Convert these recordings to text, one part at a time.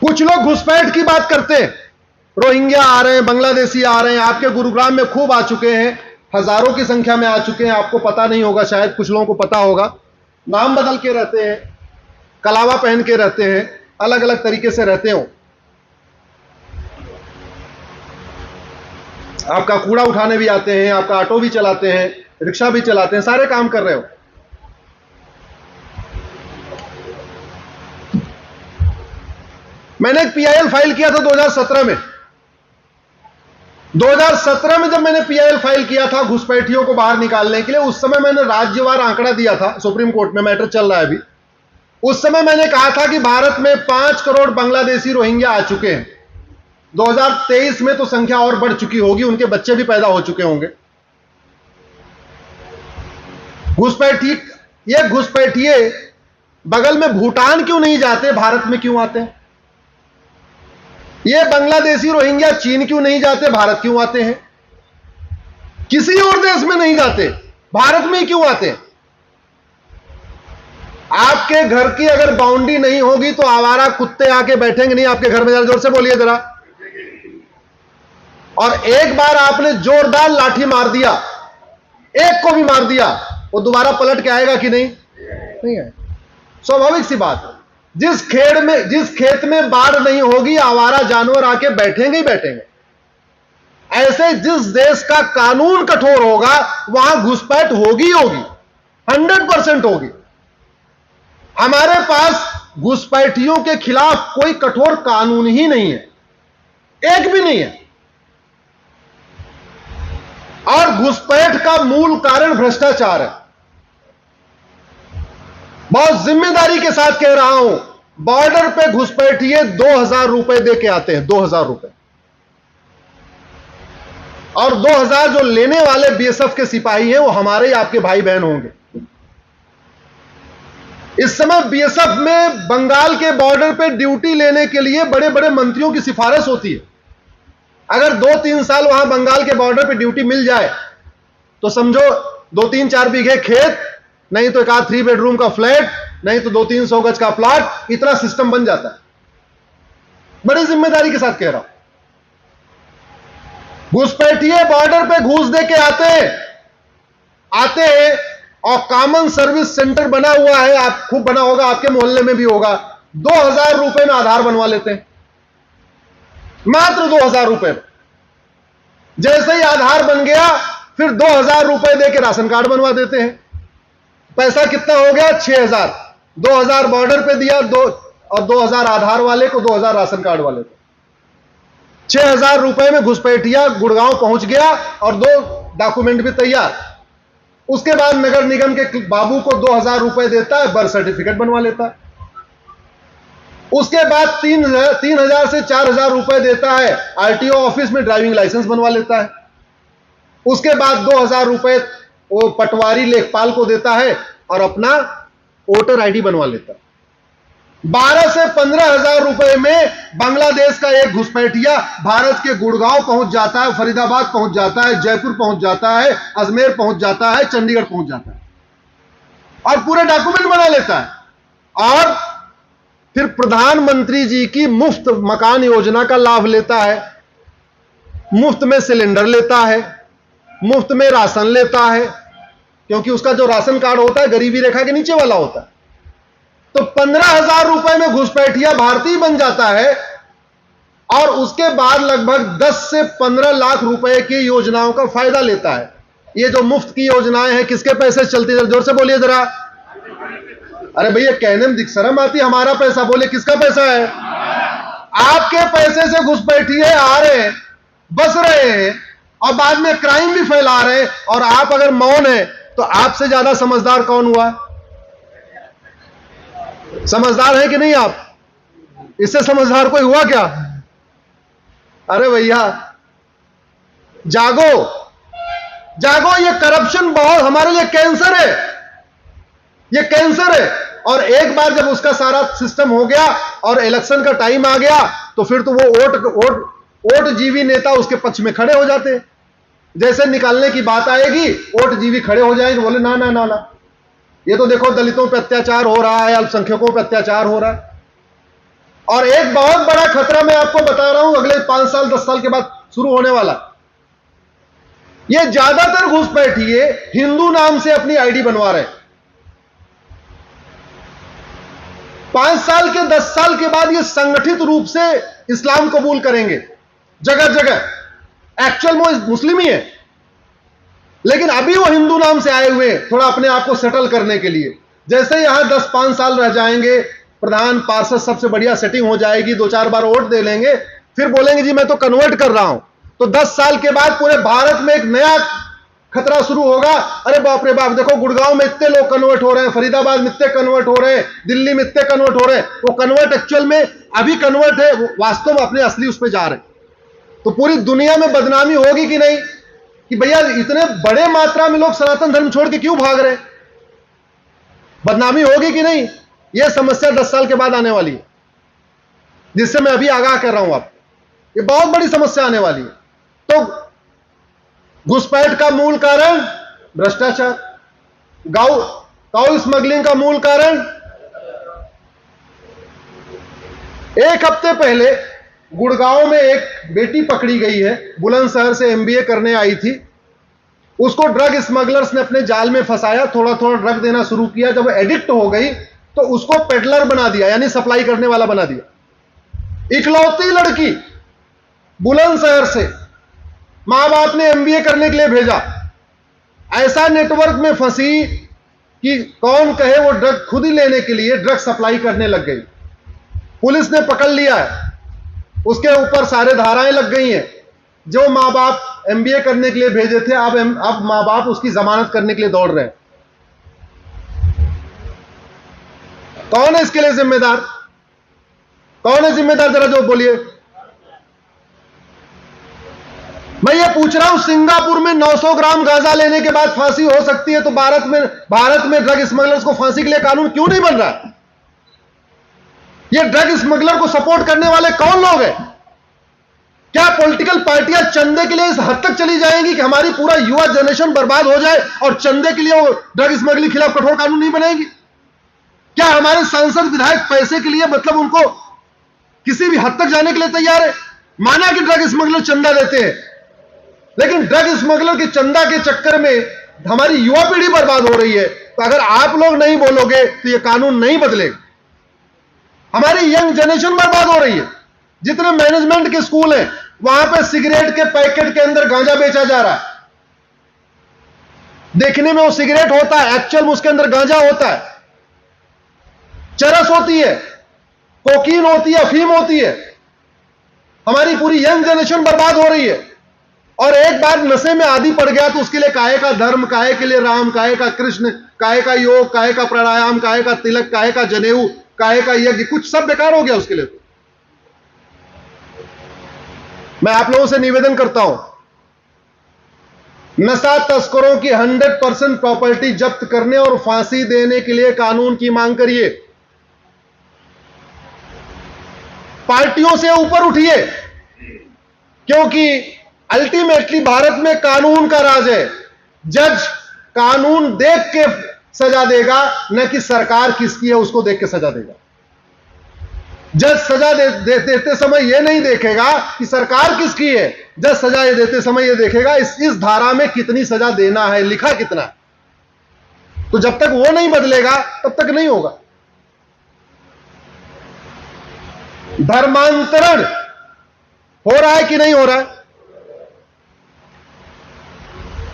कुछ लोग घुसपैठ की बात करते हैं, रोहिंग्या आ रहे हैं, बांग्लादेशी आ रहे हैं, आपके गुरुग्राम में खूब आ चुके हैं, हजारों की संख्या में आ चुके हैं, आपको पता नहीं होगा, शायद कुछ लोगों को पता होगा। नाम बदल के रहते हैं, कलावा पहन के रहते हैं, अलग अलग तरीके से रहते हो, आपका कूड़ा उठाने भी आते हैं, आपका ऑटो भी चलाते हैं, रिक्शा भी चलाते हैं, सारे काम कर रहे हो। मैंने एक पीआईएल फाइल किया था 2017 में। 2017 में जब मैंने पीआईएल फाइल किया था घुसपैठियों को बाहर निकालने के लिए, उस समय मैंने राज्यवार आंकड़ा दिया था, सुप्रीम कोर्ट में मैटर चल रहा है अभी। उस समय मैंने कहा था कि भारत में 5 करोड़ बांग्लादेशी रोहिंग्या आ चुके हैं। 2023 में तो संख्या और बढ़ चुकी होगी, उनके बच्चे भी पैदा हो चुके होंगे। ये घुसपैठिए बगल में भूटान क्यों नहीं जाते, भारत में क्यों आते हैं? ये बांग्लादेशी रोहिंग्या चीन क्यों नहीं जाते, भारत क्यों आते हैं? किसी और देश में नहीं जाते, भारत में क्यों आते हैं? आपके घर की अगर बाउंड्री नहीं होगी तो आवारा कुत्ते आके बैठेंगे नहीं आपके घर में? जरा जोर से बोलिए जरा। और एक बार आपने जोरदार लाठी मार दिया, एक को भी मार दिया, वो दोबारा पलट के आएगा कि नहीं? नहीं है। स्वाभाविक सी बात है, जिस खेत में बाढ़ नहीं होगी आवारा जानवर आके बैठेंगे ही बैठेंगे। ऐसे जिस देश का कानून कठोर होगा वहां घुसपैठ होगी होगी, 100% होगी। हमारे पास घुसपैठियों के खिलाफ कोई कठोर कानून ही नहीं है, एक भी नहीं है। और घुसपैठ का मूल कारण भ्रष्टाचार है। बहुत जिम्मेदारी के साथ कह रहा हूं, बॉर्डर पे घुसपैठिए 2000 रुपए दे के आते हैं, 2000 रुपए। और 2000 जो लेने वाले बीएसएफ के सिपाही हैं वो हमारे ही आपके भाई बहन होंगे। इस समय बीएसएफ में बंगाल के बॉर्डर पे ड्यूटी लेने के लिए बड़े बड़े मंत्रियों की सिफारिश होती है। अगर 2-3 साल वहां बंगाल के बॉर्डर पे ड्यूटी मिल जाए तो समझो 2-3-4 बीघे खेत, नहीं तो एक आध 3 बेडरूम का फ्लैट, नहीं तो 200-300 गज का प्लॉट, इतना सिस्टम बन जाता है। बड़ी जिम्मेदारी के साथ कह रहा हूं। घुसपैठिए बॉर्डर पे घूस दे के आते हैं और कॉमन सर्विस सेंटर बना हुआ है, आप खूब बना होगा, आपके मोहल्ले में भी होगा, 2000 रुपए में आधार बनवा लेते हैं, मात्र 2000 रुपए। जैसे ही आधार बन गया फिर 2000 रुपए देके राशन कार्ड बनवा देते हैं। पैसा कितना हो गया? 6000। 2000 बॉर्डर पे दिया, और 2000 आधार वाले को, 2000 राशन कार्ड वाले को। 6000 रुपए में घुसपैठिया गुड़गांव पहुंच गया और 2 डॉक्यूमेंट भी तैयार। उसके बाद नगर निगम के बाबू को 2000 रुपए देता है, बर्थ सर्टिफिकेट बनवा लेता है। उसके बाद 3000 से 4000 रुपए देता है, आरटीओ ऑफिस में ड्राइविंग लाइसेंस बनवा लेता है। उसके बाद 2000 रुपए वो पटवारी लेखपाल को देता है और अपना वोटर आईडी बनवा लेता है। 12 से 15,000 रुपए में बांग्लादेश का एक घुसपैठिया भारत के गुड़गांव पहुंच जाता है, फरीदाबाद पहुंच जाता है, जयपुर पहुंच जाता है, अजमेर पहुंच जाता है, चंडीगढ़ पहुंच जाता है और पूरे डॉक्यूमेंट बना लेता है। और फिर प्रधानमंत्री जी की मुफ्त मकान योजना का लाभ लेता है, मुफ्त में सिलेंडर लेता है, मुफ्त में राशन लेता है, क्योंकि उसका जो राशन कार्ड होता है गरीबी रेखा के नीचे वाला होता है। तो 15,000 रुपए में घुसपैठिया भारतीय बन जाता है और उसके बाद लगभग 10 से 15 लाख रुपए की योजनाओं का फायदा लेता है। ये जो मुफ्त की योजनाएं हैं किसके पैसे चलती है? जोर से बोलिए जरा। अरे भैया कहने में शर्म आती, हमारा पैसा, बोले किसका पैसा है? आपके पैसे से घुसपैठिए आ रहे हैं, बस रहे हैं और बाद में क्राइम भी फैला रहे हैं। और आप अगर मौन है तो आपसे ज्यादा समझदार कौन हुआ? समझदार है कि नहीं आप? इससे समझदार कोई हुआ क्या? अरे भैया जागो, जागो। ये करप्शन बहुत हमारे लिए कैंसर है, ये कैंसर है। और एक बार जब उसका सारा सिस्टम हो गया और इलेक्शन का टाइम आ गया तो फिर तो वो वोट जीवी नेता उसके पक्ष में खड़े हो जाते। जैसे निकालने की बात आएगी वोट जीवी खड़े हो जाएंगे, बोले ना ना ना ना, ये तो देखो दलितों पे अत्याचार हो रहा है, अल्पसंख्यकों पे अत्याचार हो रहा है। और एक बहुत बड़ा खतरा मैं आपको बता रहा हूं, अगले 5 साल 10 साल के बाद शुरू होने वाला। ये ज्यादातर घुसपैठिए हिंदू नाम से अपनी आईडी बनवा रहे हैं। 5 साल के 10 साल के बाद ये संगठित रूप से इस्लाम कबूल करेंगे जगह जगह। एक्चुअल वो मुस्लिम ही है, लेकिन अभी वो हिंदू नाम से आए हुए हैं थोड़ा अपने आप को सेटल करने के लिए। जैसे यहां 10-5 साल रह जाएंगे, प्रधान पार्षद सबसे बढ़िया सेटिंग हो जाएगी, 2-4 बार वोट दे लेंगे, फिर बोलेंगे जी मैं तो कन्वर्ट कर रहा हूं। तो 10 साल के बाद पूरे भारत में एक नया खतरा शुरू होगा। अरे बाप रे बाप, देखो गुड़गांव में इतने लोग कन्वर्ट हो रहे हैं, फरीदाबाद में इतने कन्वर्ट हो रहे हैं, दिल्ली में इतने कन्वर्ट हो रहे हैं। वो कन्वर्ट एक्चुअल में अभी कन्वर्ट है, वास्तव में अपने असली उस पर जा रहे हैं। तो पूरी दुनिया में बदनामी होगी कि नहीं कि भैया इतने बड़े मात्रा में लोग सनातन धर्म छोड़ के क्यों भाग रहे हैं? बदनामी होगी कि नहीं? यह समस्या 10 साल के बाद आने वाली है, जिससे मैं अभी आगाह कर रहा हूं आप। ये बहुत बड़ी समस्या आने वाली है। तो घुसपैठ का मूल कारण भ्रष्टाचार, काऊ स्मगलिंग का मूल कारण। एक हफ्ते पहले गुड़गांव में एक बेटी पकड़ी गई है, बुलंदशहर से एमबीए करने आई थी। उसको ड्रग स्मगलर्स ने अपने जाल में फंसाया, थोड़ा थोड़ा ड्रग देना शुरू किया। जब एडिक्ट हो गई तो उसको पेडलर बना दिया, यानी सप्लाई करने वाला बना दिया। इकलौती लड़की बुलंदशहर से मां बाप ने एमबीए करने के लिए भेजा, ऐसा नेटवर्क में फंसी कि कौन कहे वो ड्रग खुद ही लेने के लिए ड्रग सप्लाई करने लग गई। पुलिस ने पकड़ लिया है, उसके ऊपर सारे धाराएं लग गई हैं। जो मां बाप एमबीए करने के लिए भेजे थे, अब मां बाप उसकी जमानत करने के लिए दौड़ रहे हैं। कौन है इसके लिए जिम्मेदार? कौन है जिम्मेदार? जरा जो बोलिए। मैं ये पूछ रहा हूं, सिंगापुर में 900 ग्राम गांजा लेने के बाद फांसी हो सकती है, तो भारत में ड्रग स्मगलर्स को फांसी के लिए कानून क्यों नहीं बन रहा? ये ड्रग स्मगलर को सपोर्ट करने वाले कौन लोग हैं? क्या पॉलिटिकल पार्टियां चंदे के लिए इस हद तक चली जाएंगी कि हमारी पूरा युवा जनरेशन बर्बाद हो जाए और चंदे के लिए वो ड्रग स्मगलिंग के खिलाफ कठोर कानून नहीं बनाएगी? क्या हमारे सांसद विधायक पैसे के लिए, मतलब उनको किसी भी हद तक जाने के लिए तैयार है? माना कि ड्रग स्मगलर चंदा देते हैं, लेकिन ड्रग स्मगलर के चंदा के चक्कर में हमारी युवा पीढ़ी बर्बाद हो रही है। तो अगर आप लोग नहीं बोलोगे तो यह कानून नहीं बदलेगा। हमारी यंग जनरेशन बर्बाद हो रही है। जितने मैनेजमेंट के स्कूल हैं, वहां पे सिगरेट के पैकेट के अंदर गांजा बेचा जा रहा है। देखने में वो सिगरेट होता है, एक्चुअल में उसके अंदर गांजा होता है, चरस होती है, कोकीन होती है, अफीम होती है। हमारी पूरी यंग जनरेशन बर्बाद हो रही है। और एक बार नशे में आदी पड़ गया तो उसके लिए काहे का धर्म, काहे के लिए राम, काहे का कृष्ण, काहे का योग, काहे का प्राणायाम, काहे का तिलक, काहे का जनेऊ, काहे का यज्ञ, कुछ सब बेकार हो गया उसके लिए। मैं आप लोगों से निवेदन करता हूं, नशा तस्करों की 100% प्रॉपर्टी जब्त करने और फांसी देने के लिए कानून की मांग करिए। पार्टियों से ऊपर उठिए, क्योंकि अल्टीमेटली भारत में कानून का राज है। जज कानून देख के सजा देगा, न कि सरकार किसकी है उसको देख के सजा देगा। जज सजा देते समय यह नहीं देखेगा कि सरकार किसकी है, जज सजा देते समय यह देखेगा इस धारा में कितनी सजा देना है, लिखा कितना है। तो जब तक वो नहीं बदलेगा तब तक नहीं होगा। धर्मांतरण हो रहा है कि नहीं हो रहा है?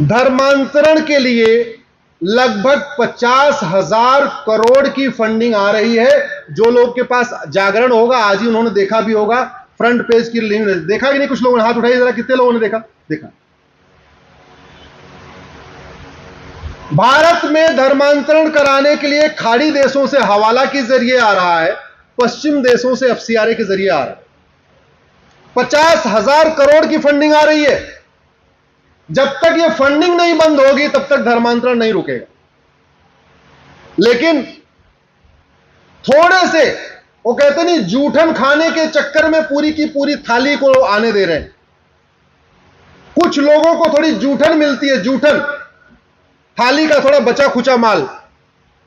धर्मांतरण के लिए लगभग 50,000 करोड़ की फंडिंग आ रही है। जो लोग के पास जागरण होगा, आज ही उन्होंने देखा भी होगा, फ्रंट पेज की लिंक देखा कि नहीं? कुछ लोगों ने हाथ उठाइए जरा, कितने लोगों ने देखा? भारत में धर्मांतरण कराने के लिए खाड़ी देशों से हवाला के जरिए आ रहा है, पश्चिम देशों से एफसीआरए के जरिए आ रहा है। 50,000 करोड़ की फंडिंग आ रही है। जब तक यह फंडिंग नहीं बंद होगी तब तक धर्मांतरण नहीं रुकेगा। लेकिन थोड़े से, वो कहते नहीं, जूठन खाने के चक्कर में पूरी की पूरी थाली को आने दे रहे हैं। कुछ लोगों को थोड़ी जूठन मिलती है, जूठन थाली का थोड़ा बचा खुचा माल,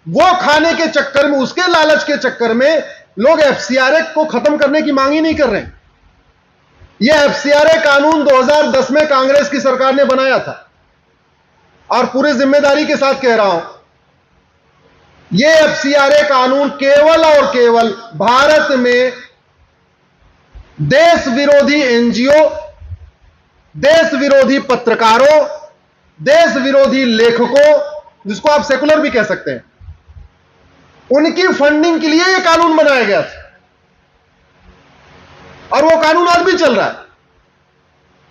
वो खाने के चक्कर में, उसके लालच के चक्कर में लोग एफसीआरए को खत्म करने की मांग ही नहीं कर रहे हैं। यह एफसीआरए कानून 2010 में कांग्रेस की सरकार ने बनाया था, और पूरी जिम्मेदारी के साथ कह रहा हूं, यह एफसीआरए कानून केवल और केवल भारत में देश विरोधी एनजीओ, देश विरोधी पत्रकारों, देश विरोधी लेखकों, जिसको आप सेकुलर भी कह सकते हैं, उनकी फंडिंग के लिए यह कानून बनाया गया था, और वो कानून आज भी चल रहा है।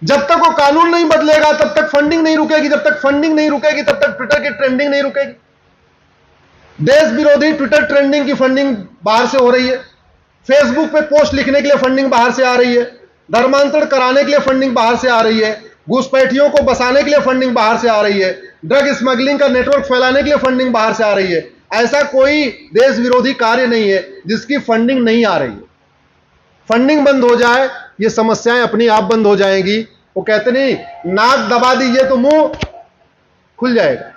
जब तक वो कानून नहीं बदलेगा तब तक फंडिंग नहीं रुकेगी, जब तक फंडिंग नहीं रुकेगी तब तक ट्विटर की ट्रेंडिंग नहीं रुकेगी। देश विरोधी ट्विटर ट्रेंडिंग की फंडिंग बाहर से हो रही है, फेसबुक पे पोस्ट लिखने के लिए फंडिंग बाहर से आ रही है, धर्मांतरण कराने के लिए फंडिंग बाहर से आ रही है, घुसपैठियों को बसाने के लिए फंडिंग बाहर से आ रही है, ड्रग स्मगलिंग का नेटवर्क फैलाने के लिए फंडिंग बाहर से आ रही है। ऐसा कोई देश विरोधी कार्य नहीं है जिसकी फंडिंग नहीं आ रही है। फंडिंग बंद हो जाए, ये समस्याएं अपनी आप बंद हो जाएंगी। वो कहते नहीं, नाक दबा दीजिए तो मुंह खुल जाएगा।